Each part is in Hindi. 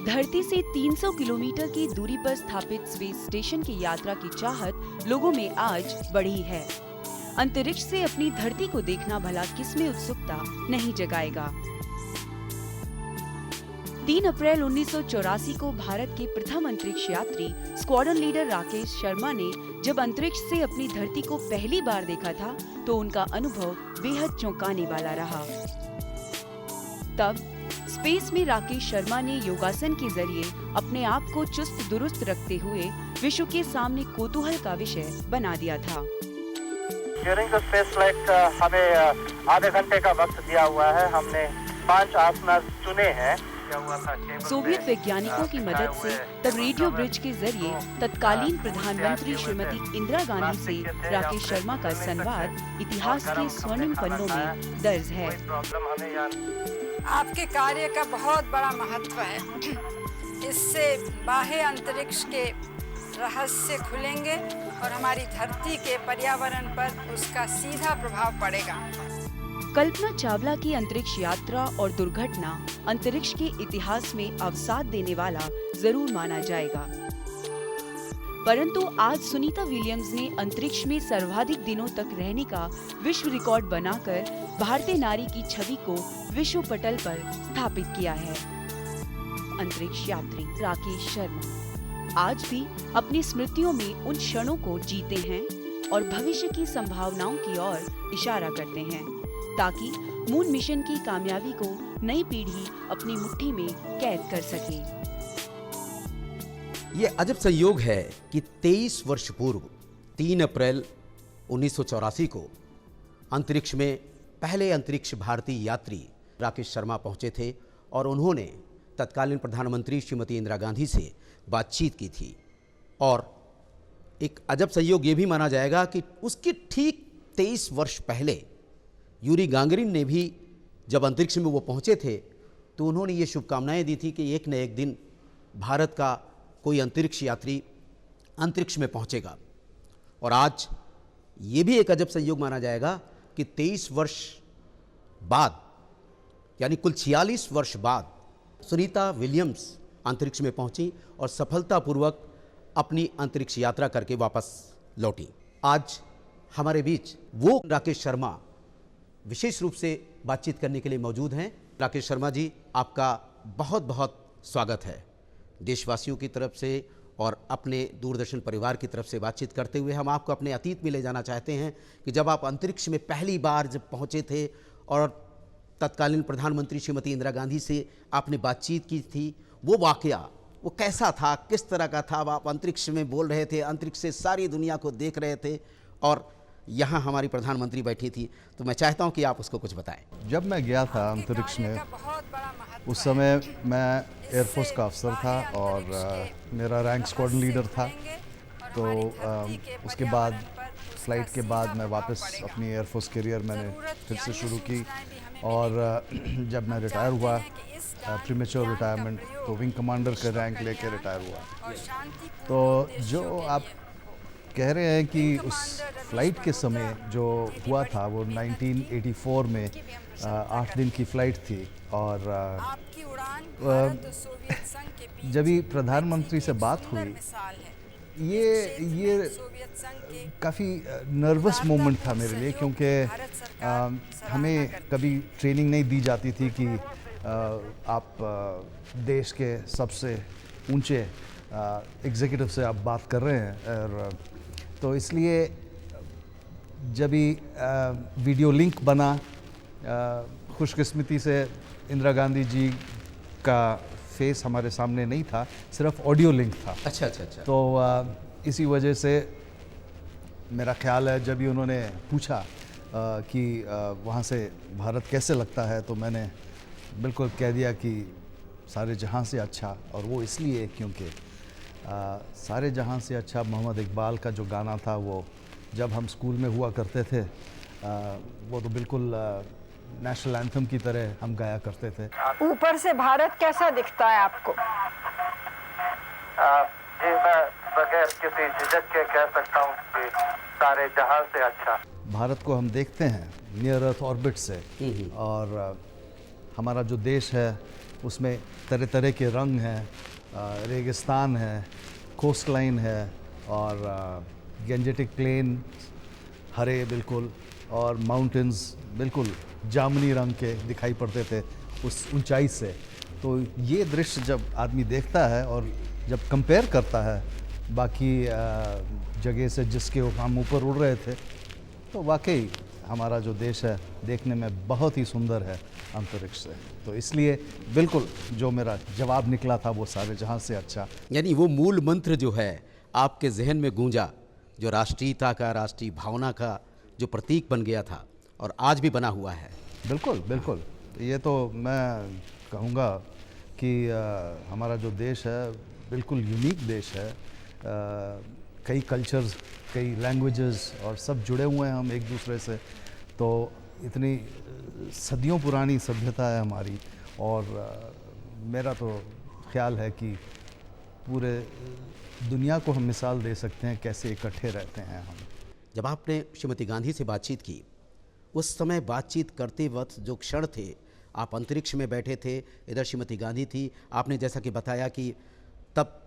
धरती से 300 किलोमीटर की दूरी पर स्थापित स्पेस स्टेशन की यात्रा की चाहत लोगों में आज बढ़ी है। अंतरिक्ष से अपनी धरती को देखना भला किसमें उत्सुकता नहीं जगाएगा। 3 अप्रैल 1984 को भारत के प्रथम अंतरिक्ष यात्री स्क्वाड्रन लीडर राकेश शर्मा ने जब अंतरिक्ष से अपनी धरती को पहली बार देखा था तो उनका अनुभव बेहद चौंकाने वाला रहा। तब स्पेस में राकेश शर्मा ने योगासन के जरिए अपने आप को चुस्त दुरुस्त रखते हुए विश्व के सामने कौतूहल का विषय बना दिया था। ड्यूरिंग द स्पेस फ्लाइट हमें आधे घंटे का वक्त दिया हुआ है। हमने 5 आसन चुने हैं। सोवियत वैज्ञानिकों की मदद से तब रेडियो ब्रिज के जरिए तत्कालीन प्रधानमंत्री श्रीमती इंदिरा गांधी से राकेश शर्मा का संवाद इतिहास के स्वर्णिम पन्नों में दर्ज है। आपके कार्य का बहुत बड़ा महत्व है। इससे बाह्य अंतरिक्ष के रहस्य खुलेंगे और हमारी धरती के पर्यावरण पर उसका सीधा प्रभाव पड़ेगा। कल्पना चावला की अंतरिक्ष यात्रा और दुर्घटना अंतरिक्ष के इतिहास में अवसाद देने वाला जरूर माना जाएगा, परंतु आज सुनीता विलियम्स ने अंतरिक्ष में सर्वाधिक दिनों तक रहने का विश्व रिकॉर्ड बनाकर भारतीय नारी की छवि को विश्व पटल पर स्थापित किया है। अंतरिक्ष यात्री राकेश शर्मा आज भी अपनी स्मृतियों में उन क्षणों को जीते हैं और भविष्य की संभावनाओं की ओर इशारा करते हैं, ताकि मून मिशन की कामयाबी को नई पीढ़ी अपनी मुट्ठी में कैद कर सके। ये अजब संयोग है कि 23 वर्ष पूर्व 3 अप्रैल 1984 को अंतरिक्ष में पहले अंतरिक्ष भारतीय यात्री राकेश शर्मा पहुंचे थे और उन्होंने तत्कालीन प्रधानमंत्री श्रीमती इंदिरा गांधी से बातचीत की थी। और एक अजब संयोग ये भी माना जाएगा कि उसके ठीक 23 वर्ष पहले यूरी गांगरिन ने भी जब अंतरिक्ष में वो पहुंचे थे तो उन्होंने ये शुभकामनाएं दी थी कि एक न एक दिन भारत का कोई अंतरिक्ष यात्री अंतरिक्ष में पहुंचेगा। और आज ये भी एक अजब संयोग माना जाएगा कि 23 वर्ष बाद, यानी कुल 46 वर्ष बाद सुनीता विलियम्स अंतरिक्ष में पहुंची और सफलतापूर्वक अपनी अंतरिक्ष यात्रा करके वापस लौटी। आज हमारे बीच वो राकेश शर्मा विशेष रूप से बातचीत करने के लिए मौजूद हैं। राकेश शर्मा जी, आपका बहुत बहुत स्वागत है। देशवासियों की तरफ से और अपने दूरदर्शन परिवार की तरफ से बातचीत करते हुए हम आपको अपने अतीत में ले जाना चाहते हैं कि जब आप अंतरिक्ष में पहली बार जब पहुंचे थे और तत्कालीन प्रधानमंत्री श्रीमती इंदिरा गांधी से आपने बातचीत की थी, वो वाकया वो कैसा था, किस तरह का था? आप अंतरिक्ष में बोल रहे थे, अंतरिक्ष से सारी दुनिया को देख रहे थे और यहाँ हमारी प्रधानमंत्री बैठी थी, तो मैं चाहता हूँ कि आप उसको कुछ बताएं। जब मैं गया था अंतरिक्ष में उस समय मैं एयरफोर्स का अफसर था और मेरा रैंक स्क्वाड्रन लीडर था। तो उसके बाद फ्लाइट के बाद मैं वापस अपनी एयरफोर्स करियर मैंने फिर से शुरू की और जब मैं रिटायर हुआ, प्रीमेच्योर रिटायरमेंट, तो विंग कमांडर का रैंक लेके रिटायर हुआ। तो जो आप कह रहे हैं कि उस फ्लाइट के समय जो हुआ था वो 1984 में 8 दिन की फ़्लाइट थी और जब ही प्रधानमंत्री से बात हुई, ये काफ़ी नर्वस मोमेंट था मेरे लिए, क्योंकि हमें कभी ट्रेनिंग नहीं दी जाती थी कि आप देश के सबसे ऊंचे एग्जीक्यूटिव से आप बात कर रहे हैं। और तो इसलिए जब भी वीडियो लिंक बना, खुशकिस्मती से इंदिरा गांधी जी का फेस हमारे सामने नहीं था, सिर्फ ऑडियो लिंक था। अच्छा। तो इसी वजह से मेरा ख्याल है जब भी उन्होंने पूछा कि वहाँ से भारत कैसे लगता है, तो मैंने बिल्कुल कह दिया कि सारे जहां से अच्छा। और वो इसलिए क्योंकि सारे जहां से अच्छा मोहम्मद इकबाल का जो गाना था, वो जब हम स्कूल में हुआ करते थे, वो तो बिल्कुल नेशनल एंथम की तरह हम गाया करते थे। ऊपर से भारत कैसा दिखता है आपको? जी, मैं बगैर किसी झिझक के कह सकता हूँ कि सारे जहां से अच्छा। भारत को हम देखते हैं नियर अर्थ ऑर्बिट से, और हमारा जो देश है उसमें तरह तरह के रंग हैं, रेगिस्तान है, कोस्ट लाइन है और गेंजेटिक प्लेन हरे बिल्कुल, और माउंटेन्स बिल्कुल जामुनी रंग के दिखाई पड़ते थे उस ऊंचाई से। तो ये दृश्य जब आदमी देखता है और जब कंपेयर करता है बाकी जगह से जिसके हम ऊपर उड़ रहे थे, तो वाकई हमारा जो देश है देखने में बहुत ही सुंदर है अंतरिक्ष से। तो इसलिए बिल्कुल जो मेरा जवाब निकला था वो सारे जहां से अच्छा। यानी वो मूल मंत्र जो है आपके जहन में गूंजा, जो राष्ट्रीयता का, राष्ट्रीय भावना का जो प्रतीक बन गया था और आज भी बना हुआ है। बिल्कुल बिल्कुल, ये तो मैं कहूँगा कि हमारा जो देश है बिल्कुल यूनिक देश है। कई कल्चर्स, कई लैंग्वेजेस और सब जुड़े हुए हैं हम एक दूसरे से। तो इतनी सदियों पुरानी सभ्यता है हमारी, और मेरा तो ख्याल है कि पूरे दुनिया को हम मिसाल दे सकते हैं कैसे इकट्ठे रहते हैं हम। जब आपने श्रीमती गांधी से बातचीत की, उस समय बातचीत करते वक्त जो क्षण थे, आप अंतरिक्ष में बैठे थे, इधर श्रीमती गांधी थी, आपने जैसा कि बताया कि तब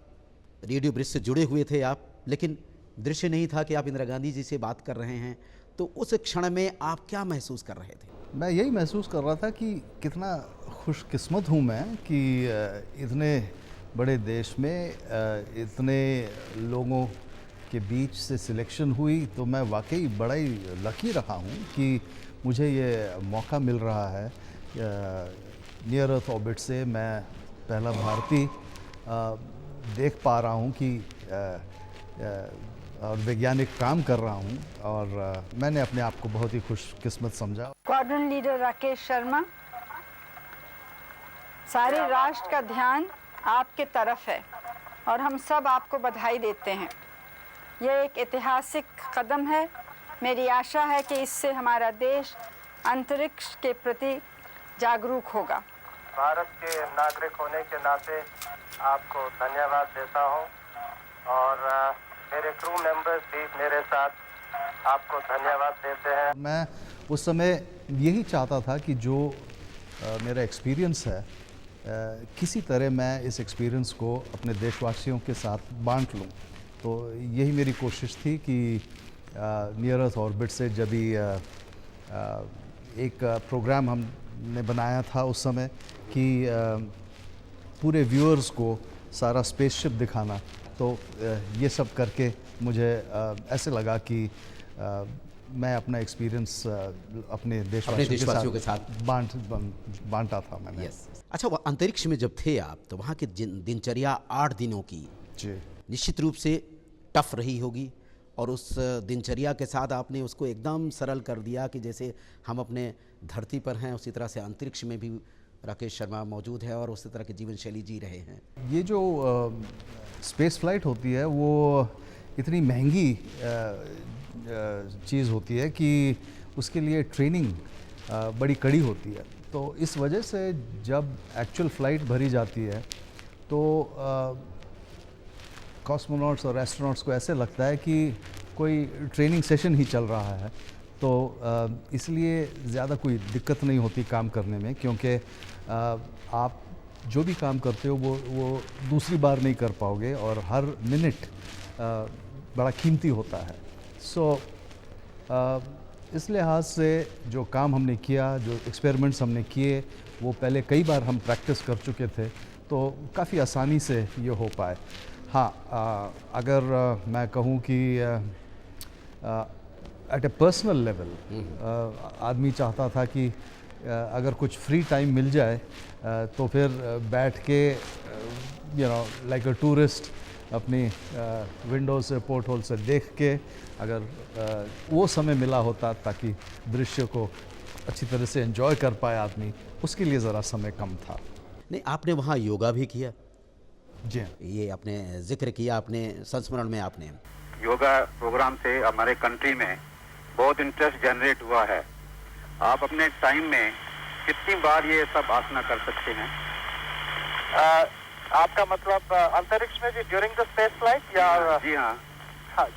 रेडियो ब्रिज से जुड़े हुए थे आप, लेकिन दृश्य नहीं था कि आप इंदिरा गांधी जी से बात कर रहे हैं। तो उस क्षण में आप क्या महसूस कर रहे थे? मैं यही महसूस कर रहा था कि कितना खुशकिस्मत हूँ मैं कि इतने बड़े देश में इतने लोगों के बीच से सिलेक्शन हुई। तो मैं वाकई बड़ा ही लकी रहा हूँ कि मुझे ये मौका मिल रहा है। नियर अर्थ ऑर्बिट से मैं पहला भारतीय देख पा रहा हूँ कि और वैज्ञानिक काम कर रहा हूँ, और मैंने अपने आप को बहुत ही खुशकिस्मत समझा। स्क्वाड्रन लीडर राकेश शर्मा, सारे राष्ट्र का ध्यान आपके तरफ है और हम सब आपको बधाई देते हैं। यह एक ऐतिहासिक कदम है। मेरी आशा है कि इससे हमारा देश अंतरिक्ष के प्रति जागरूक होगा। भारत के नागरिक होने के नाते आपको धन्यवाद देता हूं, और मेरे क्रू मेंबर्स भी मेरे साथ आपको धन्यवाद देते हैं। मैं उस समय यही चाहता था कि जो मेरा एक्सपीरियंस है, किसी तरह मैं इस एक्सपीरियंस को अपने देशवासियों के साथ बांट लूं। तो यही मेरी कोशिश थी कि नियर अर्थ ऑर्बिट से जब भी एक प्रोग्राम हमने बनाया था उस समय कि पूरे व्यूअर्स को सारा स्पेसशिप दिखाना, तो ये सब करके मुझे ऐसे लगा कि मैं अपना एक्सपीरियंस अपने देशवासियों के साथ बांटा था मैंने। यस। अच्छा, वो अंतरिक्ष में जब थे आप, तो वहाँ की दिनचर्या 8 दिनों की जी निश्चित रूप से टफ रही होगी, और उस दिनचर्या के साथ आपने उसको एकदम सरल कर दिया कि जैसे हम अपने धरती पर हैं उसी तरह से अंतरिक्ष में भी राकेश शर्मा मौजूद है और उसी तरह की जीवन शैली जी रहे हैं। ये जो स्पेस फ्लाइट होती है वो इतनी महंगी चीज़ होती है कि उसके लिए ट्रेनिंग बड़ी कड़ी होती है। तो इस वजह से जब एक्चुअल फ़्लाइट भरी जाती है तो कॉस्मोनॉट्स और एस्ट्रोनॉट्स को ऐसे लगता है कि कोई ट्रेनिंग सेशन ही चल रहा है। तो इसलिए ज़्यादा कोई दिक्कत नहीं होती काम करने में, क्योंकि आप जो भी काम करते हो वो दूसरी बार नहीं कर पाओगे, और हर मिनट बड़ा कीमती होता है। इस लिहाज से जो काम हमने किया, जो एक्सपेरिमेंट्स हमने किए, वो पहले कई बार हम प्रैक्टिस कर चुके थे, तो काफ़ी आसानी से ये हो पाए। हाँ, अगर मैं कहूँ कि एट ए पर्सनल लेवल आदमी चाहता था कि अगर कुछ फ्री टाइम मिल जाए तो फिर बैठ के लाइक अ टूरिस्ट अपनी विंडो से, पोर्ट होल से देख के अगर वो समय मिला होता ताकि दृश्य को अच्छी तरह से एंजॉय कर पाए आदमी, उसके लिए ज़रा समय कम था। नहीं, आपने वहाँ योगा भी किया? जी हाँ, ये आपने जिक्र किया अपने संस्मरण में। आपने योगा प्रोग्राम से हमारे कंट्री में बहुत इंटरेस्ट जनरेट हुआ है। आप अपने टाइम में कितनी बार ये सब आसना कर सकते हैं? आपका मतलब अंतरिक्ष में भी ड्यूरिंग द स्पेस फ्लाइट या? जी हाँ,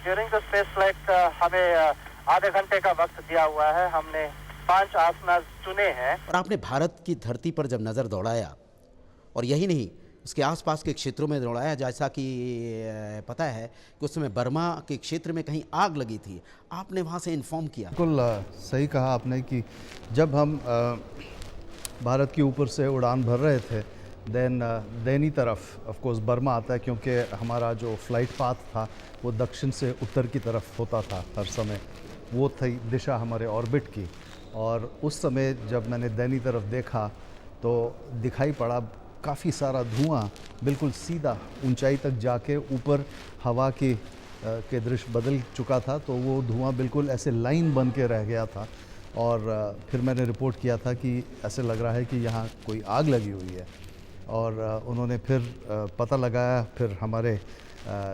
ड्यूरिंग द स्पेस फ्लाइट हमें आधे घंटे का वक्त दिया हुआ है। हमने 5 आसना चुने हैं। और आपने भारत की धरती पर जब नज़र दौड़ाया, और यही नहीं उसके आसपास के क्षेत्रों में दौड़ाया, जैसा कि पता है कि उस समय बर्मा के क्षेत्र में कहीं आग लगी थी, आपने वहाँ से इन्फॉर्म किया। बिल्कुल सही कहा आपने कि जब हम भारत के ऊपर से उड़ान भर रहे थे, देन दैनी तरफ ऑफ कोर्स बर्मा आता है, क्योंकि हमारा जो फ्लाइट पाथ था वो दक्षिण से उत्तर की तरफ होता था हर समय, वो थी दिशा हमारे ऑर्बिट की। और उस समय जब मैंने दैनी तरफ देखा तो दिखाई पड़ा काफ़ी सारा धुआं बिल्कुल सीधा ऊंचाई तक जाके ऊपर हवा की के दृश्य बदल चुका था। तो वो धुआं बिल्कुल ऐसे लाइन बन के रह गया था। और फिर मैंने रिपोर्ट किया था कि ऐसे लग रहा है कि यहाँ कोई आग लगी हुई है। और उन्होंने फिर पता लगाया, फिर हमारे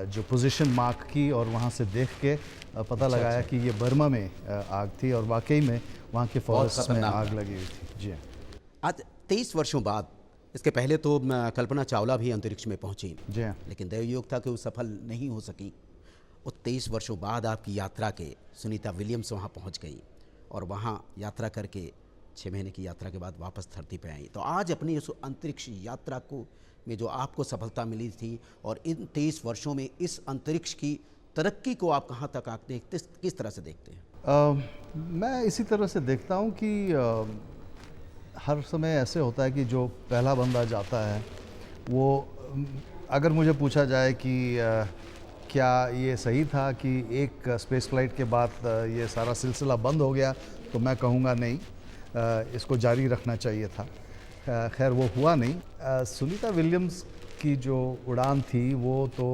जो पोजीशन मार्क की और वहाँ से देख के पता लगाया कि ये बर्मा में आग थी, और वाकई में वहाँ के फॉरेस्ट में आग लगी हुई थी। जी आज 23 वर्षों बाद, इसके पहले तो कल्पना चावला भी अंतरिक्ष में पहुंची, जी हाँ। लेकिन दैवयोग था कि वो सफल नहीं हो सकी। वो 23 वर्षों बाद आपकी यात्रा के सुनीता विलियम्स वहाँ पहुँच गई, और वहाँ यात्रा करके 6 महीने की यात्रा के बाद वापस धरती पे आई। तो आज अपनी इस अंतरिक्ष यात्रा को में जो आपको सफलता मिली थी, और इन 23 वर्षों में इस अंतरिक्ष की तरक्की को आप कहाँ तक आप देखते, किस तरह से देखते हैं? मैं इसी तरह से देखता हूँ कि हर समय ऐसे होता है कि जो पहला बंदा जाता है वो, अगर मुझे पूछा जाए कि क्या ये सही था कि एक स्पेस फ्लाइट के बाद ये सारा सिलसिला बंद हो गया, तो मैं कहूँगा नहीं, इसको जारी रखना चाहिए था। खैर वो हुआ नहीं। सुनीता विलियम्स की जो उड़ान थी वो तो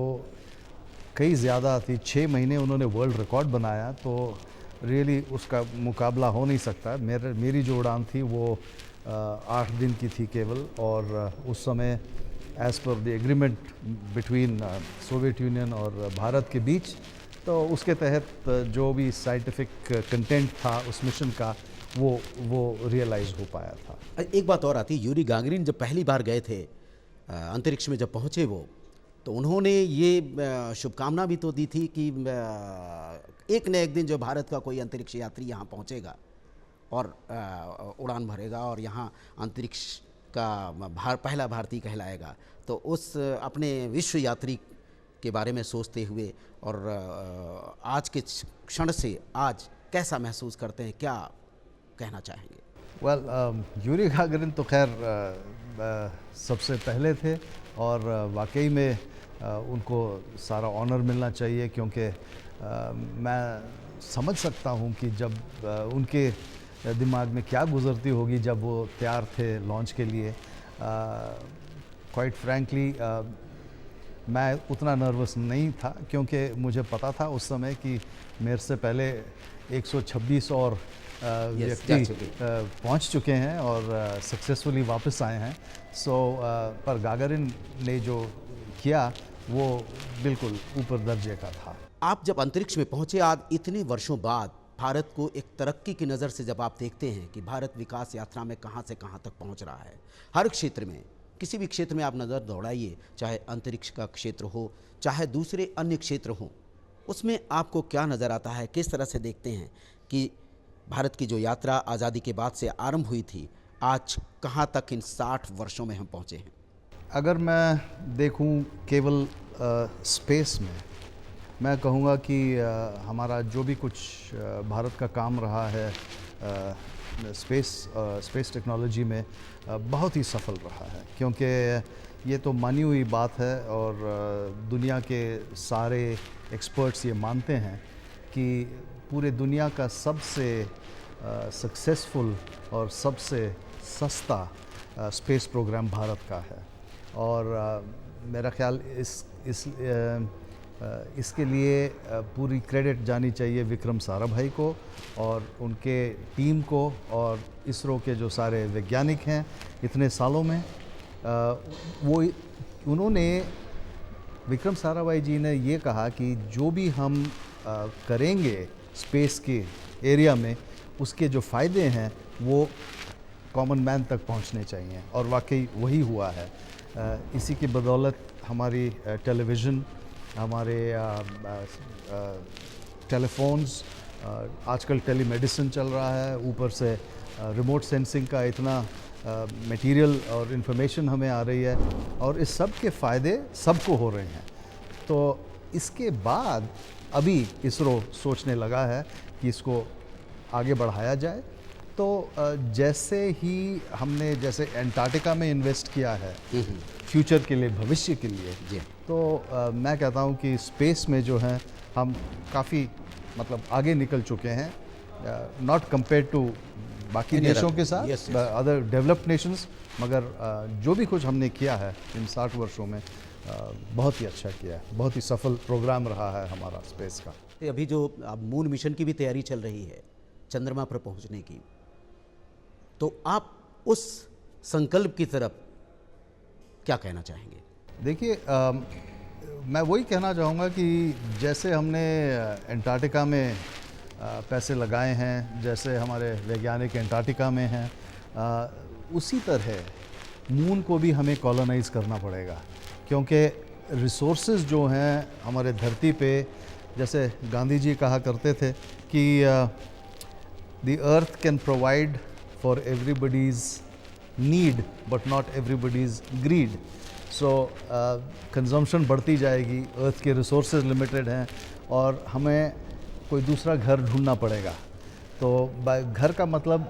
कई ज़्यादा थी, 6 महीने उन्होंने वर्ल्ड रिकॉर्ड बनाया, तो रियली उसका मुकाबला हो नहीं सकता। मेरी जो उड़ान थी वो 8 दिन की थी केवल, और उस समय as per the agreement between Soviet union और भारत के बीच, तो उसके तहत जो भी साइंटिफिक कंटेंट था उस मिशन का वो रियलाइज़ हो पाया था। एक बात और आती, यूरी गागरिन जब पहली बार गए थे अंतरिक्ष में, जब पहुँचे वो, तो उन्होंने ये शुभकामना भी तो दी थी कि एक न एक दिन जो भारत का कोई अंतरिक्ष यात्री यहाँ पहुँचेगा और उड़ान भरेगा और यहाँ अंतरिक्ष का पहला भारतीय कहलाएगा। तो उस अपने विश्व यात्री के बारे में सोचते हुए और आज के क्षण से आज कैसा महसूस करते हैं, क्या कहना चाहेंगे? वेल, यूरी गागरिन तो खैर सबसे पहले थे, और वाकई में उनको सारा ऑनर मिलना चाहिए, क्योंकि मैं समझ सकता हूँ कि जब उनके दिमाग में क्या गुजरती होगी जब वो तैयार थे लॉन्च के लिए। क्वाइट फ्रैंकली मैं उतना नर्वस नहीं था, क्योंकि मुझे पता था उस समय कि मेरे से पहले 126 और व्यक्ति पहुंच चुके हैं और सक्सेसफुली वापस आए हैं। पर गागरिन ने जो किया वो बिल्कुल ऊपर दर्जे का था। आप जब अंतरिक्ष में पहुंचे आज इतने वर्षों बाद, भारत को एक तरक्की की नज़र से जब आप देखते हैं कि भारत विकास यात्रा में कहां से कहां तक पहुंच रहा है, हर क्षेत्र में, किसी भी क्षेत्र में आप नज़र दौड़ाइए, चाहे अंतरिक्ष का क्षेत्र हो, चाहे दूसरे अन्य क्षेत्र हों, उसमें आपको क्या नज़र आता है? किस तरह से देखते हैं कि भारत की जो यात्रा आज़ादी के बाद से आरंभ हुई थी, आज कहाँ तक इन 60 वर्षों में हम पहुँचे हैं? अगर मैं देखूं केवल स्पेस में, मैं कहूँगा कि हमारा जो भी कुछ भारत का काम रहा है स्पेस टेक्नोलॉजी में, बहुत ही सफल रहा है, क्योंकि ये तो मानी हुई बात है और दुनिया के सारे एक्सपर्ट्स ये मानते हैं कि पूरे दुनिया का सबसे सक्सेसफुल और सबसे सस्ता स्पेस प्रोग्राम भारत का है। और मेरा ख्याल इसके लिए पूरी क्रेडिट जानी चाहिए विक्रम साराभाई को और उनके टीम को और इसरो के जो सारे वैज्ञानिक हैं इतने सालों में। उन्होंने विक्रम साराभाई जी ने ये कहा कि जो भी हम करेंगे स्पेस के एरिया में, उसके जो फ़ायदे हैं वो कॉमन मैन तक पहुंचने चाहिए, और वाकई वही हुआ है। इसी की बदौलत हमारी टेलीविज़न, हमारे टेलीफोन्स, आजकल टेलीमेडिसिन चल रहा है, ऊपर से रिमोट सेंसिंग का इतना मटेरियल और इन्फॉर्मेशन हमें आ रही है, और इस सब के फ़ायदे सबको हो रहे हैं। तो इसके बाद अभी इसरो सोचने लगा है कि इसको आगे बढ़ाया जाए। तो जैसे ही हमने जैसे एंटार्क्टिका में इन्वेस्ट किया है फ्यूचर के लिए, भविष्य के लिए जी। तो मैं कहता हूँ कि स्पेस में जो है हम काफ़ी मतलब आगे निकल चुके हैं, नॉट कंपेयर टू बाकी Any देशों other- के साथ, yes, yes. Other developed Nations. मगर जो भी कुछ हमने किया है इन 60 वर्षों में बहुत ही अच्छा किया है, बहुत ही सफल प्रोग्राम रहा है हमारा स्पेस का। ये अभी जो अब मून मिशन की भी तैयारी चल रही है चंद्रमा पर पहुंचने की, तो आप उस संकल्प की तरफ क्या कहना चाहेंगे? देखिए मैं वही कहना चाहूँगा कि जैसे हमने एंटार्क्टिका में पैसे लगाए हैं, जैसे हमारे वैज्ञानिक एंटार्क्टिका में हैं, उसी तरह मून को भी हमें कॉलोनाइज़ करना पड़ेगा, क्योंकि रिसोर्सेज जो हैं हमारे धरती पे, जैसे गांधी जी कहा करते थे कि the earth can provide for everybody's need but not everybody's greed. So consumption बढ़ती जाएगी, अर्थ के रिसोर्सेज लिमिटेड हैं और हमें कोई दूसरा घर ढूंढना पड़ेगा। तो घर का मतलब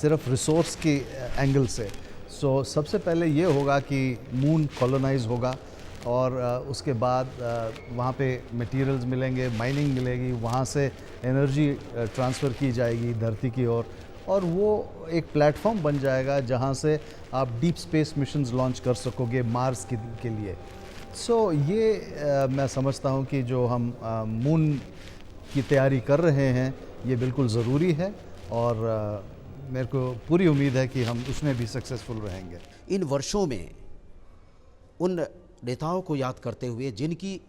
सिर्फ रिसोर्स के एंगल से, सो सबसे पहले ये होगा कि मून कॉलोनाइज होगा, और उसके बाद वहाँ पे मटेरियल्स मिलेंगे, माइनिंग मिलेगी, वहाँ से एनर्जी ट्रांसफ़र की जाएगी धरती की ओर, और वो एक प्लेटफॉर्म बन जाएगा जहाँ से आप डीप स्पेस मिशंस लॉन्च कर सकोगे मार्स के लिए। सो ये मैं समझता हूँ कि जो हम मून की तैयारी कर रहे हैं ये बिल्कुल ज़रूरी है, और मेरे को पूरी उम्मीद है कि हम उसमें भी सक्सेसफुल रहेंगे। इन वर्षों में उन नेताओं को याद करते हुए जिनकी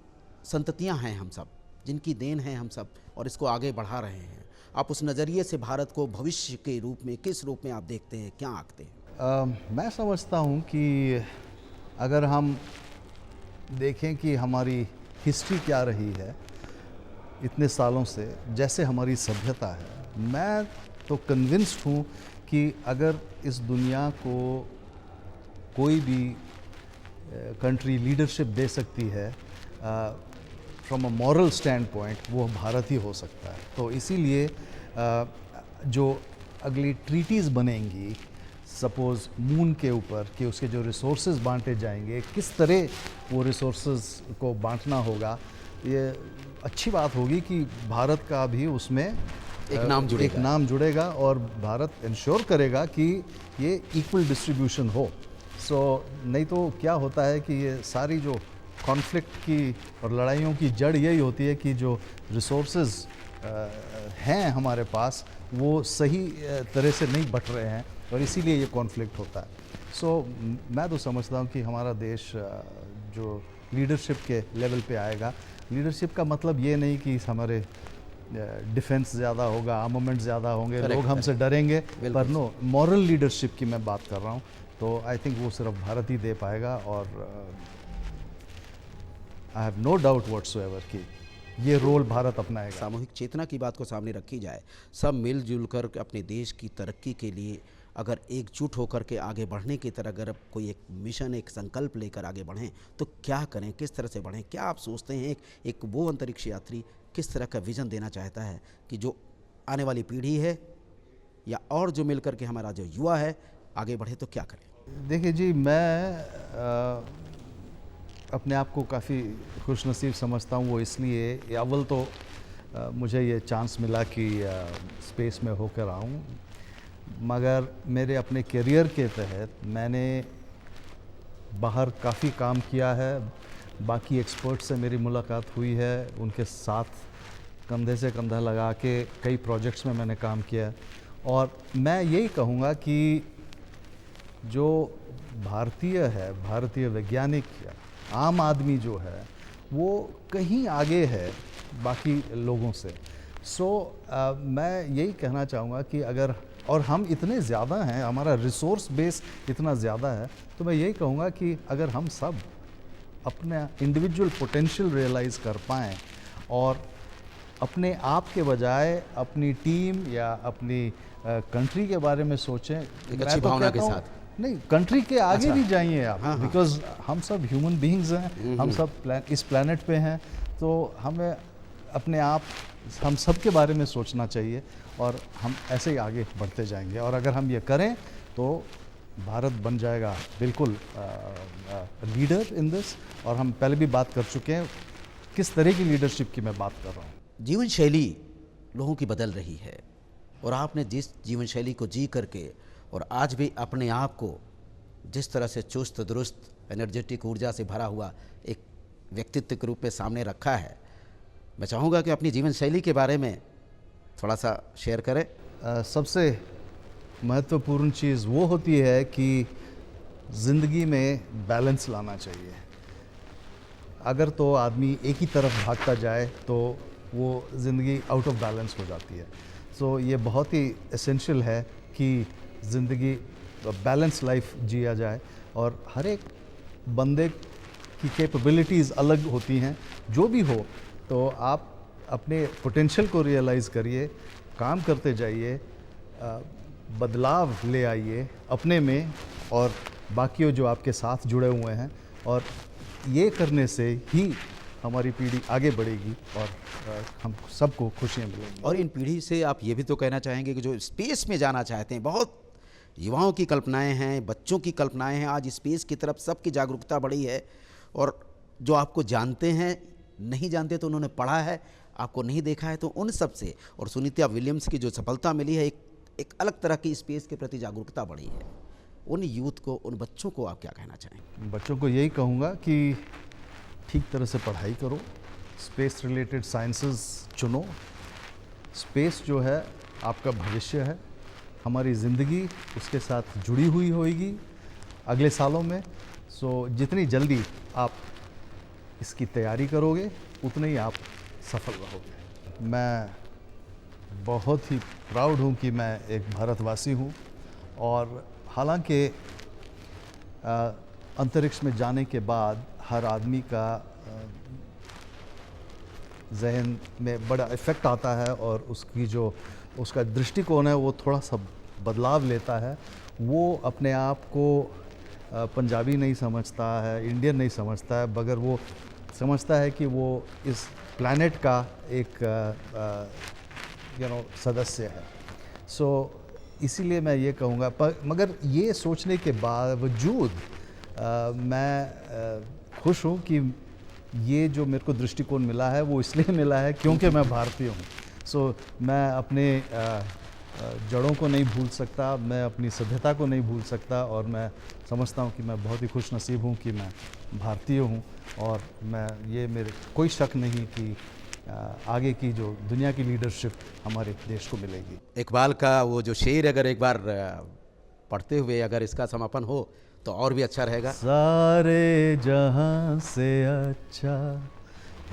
संततियां हैं हम सब, जिनकी देन है हम सब, और इसको आगे बढ़ा रहे हैं, आप उस नज़रिए से भारत को भविष्य के रूप में किस रूप में आप देखते हैं, क्या आंकते हैं? मैं समझता हूँ कि अगर हम देखें कि हमारी हिस्ट्री क्या रही है इतने सालों से, जैसे हमारी सभ्यता है, मैं तो कन्विंस्ड हूँ कि अगर इस दुनिया को कोई भी कंट्री लीडरशिप दे सकती है from a moral stand point, वो भारत ही हो सकता है। तो इसीलिए जो अगली ट्रीटीज़ बनेंगी सपोज़ मून के ऊपर, कि उसके जो रिसोर्सेज बांटे जाएंगे, किस तरह वो रिसोर्सेज को बांटना होगा, ये अच्छी बात होगी कि भारत का भी उसमें एक नाम जुड़ेगा और भारत इंश्योर करेगा कि ये इक्वल डिस्ट्रीब्यूशन हो। सो नहीं तो क्या होता है कि ये सारी जो कॉन्फ्लिक्ट की और लड़ाइयों की जड़ यही होती है कि जो रिसोर्सेज हैं हमारे पास वो सही तरह से नहीं बट रहे हैं, और इसीलिए ये कॉन्फ्लिक्ट होता है। सो मैं तो समझता हूँ कि हमारा देश जो लीडरशिप के लेवल पे आएगा, लीडरशिप का मतलब ये नहीं कि हमारे डिफेंस ज़्यादा होगा, आर्मामेंट ज़्यादा होंगे, लोग हमसे डरेंगे, पर नो, मॉरल लीडरशिप की मैं बात कर रहा हूँ। तो आई थिंक वो सिर्फ भारत ही दे पाएगा, और I have no doubt whatsoever कि ये रोल भारत अपनाएगा। सामूहिक चेतना की बात को सामने रखी जाए, सब मिलजुल कर अपने देश की तरक्की के लिए अगर एकजुट होकर के आगे बढ़ने की तरह अगर कोई एक मिशन, एक संकल्प लेकर आगे बढ़ें तो क्या करें, किस तरह से बढ़ें? क्या आप सोचते हैं एक वो अंतरिक्ष यात्री किस तरह का विज़न देना चाहता है कि जो आने वाली पीढ़ी है या और जो मिलकर के हमारा जो युवा है आगे बढ़े, तो क्या करें? देखिए जी, मैं अपने आप को काफ़ी खुशनसीब समझता हूँ। वो इसलिए अव्वल तो मुझे ये चांस मिला कि स्पेस में होकर आऊँ, मगर मेरे अपने करियर के तहत मैंने बाहर काफ़ी काम किया है, बाकी एक्सपर्ट से मेरी मुलाकात हुई है, उनके साथ कंधे से कंधा लगा के कई प्रोजेक्ट्स में मैंने काम किया, और मैं यही कहूँगा कि जो भारतीय है, भारतीय वैज्ञानिक या आम आदमी जो है वो कहीं आगे है बाकी लोगों से। सो मैं यही कहना चाहूँगा कि अगर, और हम इतने ज़्यादा हैं, हमारा रिसोर्स बेस इतना ज़्यादा है, तो मैं यही कहूँगा कि अगर हम सब अपना इंडिविजुअल पोटेंशियल रियलाइज़ कर पाएँ और अपने आप के बजाय अपनी टीम या अपनी कंट्री के बारे में सोचें। एक अच्छी भावना के साथ। नहीं, कंट्री के आगे अच्छा। भी जाइए आप, हाँ, हाँ। बिकॉज हम सब ह्यूमन बीइंग्स हैं, हम सब इस प्लेनेट पे हैं, तो हमें अपने आप, हम सब के बारे में सोचना चाहिए और हम ऐसे ही आगे बढ़ते जाएंगे। और अगर हम ये करें तो भारत बन जाएगा बिल्कुल लीडर इन दिस। और हम पहले भी बात कर चुके हैं किस तरह की लीडरशिप की मैं बात कर रहा हूँ। जीवन शैली लोगों की बदल रही है और आपने जिस जीवन शैली को जी करके और आज भी अपने आप को जिस तरह से चुस्त दुरुस्त एनर्जेटिक ऊर्जा से भरा हुआ एक व्यक्तित्व के रूप में सामने रखा है, मैं चाहूँगा कि अपनी जीवन शैली के बारे में थोड़ा सा शेयर करें। सबसे महत्वपूर्ण चीज़ वो होती है कि ज़िंदगी में बैलेंस लाना चाहिए। अगर तो आदमी एक ही तरफ भागता जाए तो वो ज़िंदगी आउट ऑफ बैलेंस हो जाती है। सो ये बहुत ही एसेंशियल है कि ज़िंदगी बैलेंस लाइफ जिया जाए। और हर एक बंदे की कैपेबिलिटीज़ अलग होती हैं। जो भी हो, तो आप अपने पोटेंशियल को रियलाइज़ करिए, काम करते जाइए, बदलाव ले आइए अपने में और बाकियों जो आपके साथ जुड़े हुए हैं। और ये करने से ही हमारी पीढ़ी आगे बढ़ेगी और हम सबको खुशियाँ मिलेंगी। और इन पीढ़ी से आप ये भी तो कहना चाहेंगे कि जो स्पेस में जाना चाहते हैं, बहुत युवाओं की कल्पनाएं हैं, बच्चों की कल्पनाएं हैं, आज स्पेस की तरफ सबकी जागरूकता बढ़ी है। और जो आपको जानते हैं, नहीं जानते तो उन्होंने पढ़ा है, आपको नहीं देखा है तो उन सब से, और सुनीता विलियम्स की जो सफलता मिली है, एक अलग तरह की स्पेस के प्रति जागरूकता बढ़ी है। उन यूथ को, उन बच्चों को आप क्या कहना चाहेंगे? बच्चों को यही कहूँगा कि ठीक तरह से पढ़ाई करो, स्पेस रिलेटेड साइंसेस चुनो। स्पेस जो है आपका भविष्य है, हमारी ज़िंदगी उसके साथ जुड़ी हुई होगी अगले सालों में। सो जितनी जल्दी आप इसकी तैयारी करोगे उतने ही आप सफल रहोगे। मैं बहुत ही प्राउड हूँ कि मैं एक भारतवासी हूँ। और हालांकि अंतरिक्ष में जाने के बाद हर आदमी का जहन में बड़ा इफ़ेक्ट आता है और उसका दृष्टिकोण है वो थोड़ा सा बदलाव लेता है। वो अपने आप को पंजाबी नहीं समझता है, इंडियन नहीं समझता है, मगर वो समझता है कि वो इस प्लैनेट का एक सदस्य है। सो इसीलिए मैं ये कहूँगा, मगर ये सोचने के बावजूद मैं खुश हूँ कि ये जो मेरे को दृष्टिकोण मिला है वो इसलिए मिला है क्योंकि मैं भारतीय हूँ। सो मैं अपने जड़ों को नहीं भूल सकता, मैं अपनी सभ्यता को नहीं भूल सकता। और मैं समझता हूँ कि मैं बहुत ही खुश नसीब हूँ कि मैं भारतीय हूँ। और ये मेरे कोई शक नहीं कि आगे की जो दुनिया की लीडरशिप हमारे देश को मिलेगी। इकबाल का वो जो शेर अगर एक बार पढ़ते हुए अगर इसका समापन हो तो और भी अच्छा रहेगा। सारे जहां से अच्छा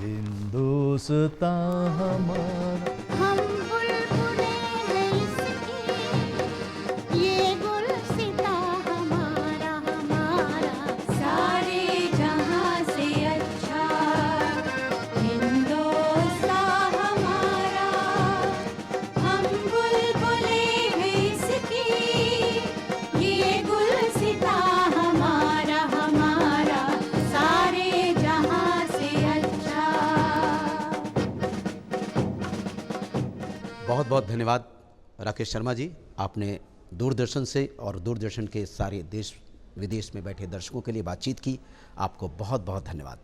हिंदुस्तान हमारा, हम बुलबुलें हैं इसकी, ये गुलसिता हमारा हमारा। सारे जहां से अच्छा हिंदुस्तान हमारा, हम बुलबुलें हैं इसकी, ये गुलसिता हमारा हमारा। सारे जहां से अच्छा। बहुत बहुत धन्यवाद राकेश शर्मा जी, आपने दूरदर्शन से और दूरदर्शन के सारे देश विदेश में बैठे दर्शकों के लिए बातचीत की। आपको बहुत बहुत धन्यवाद।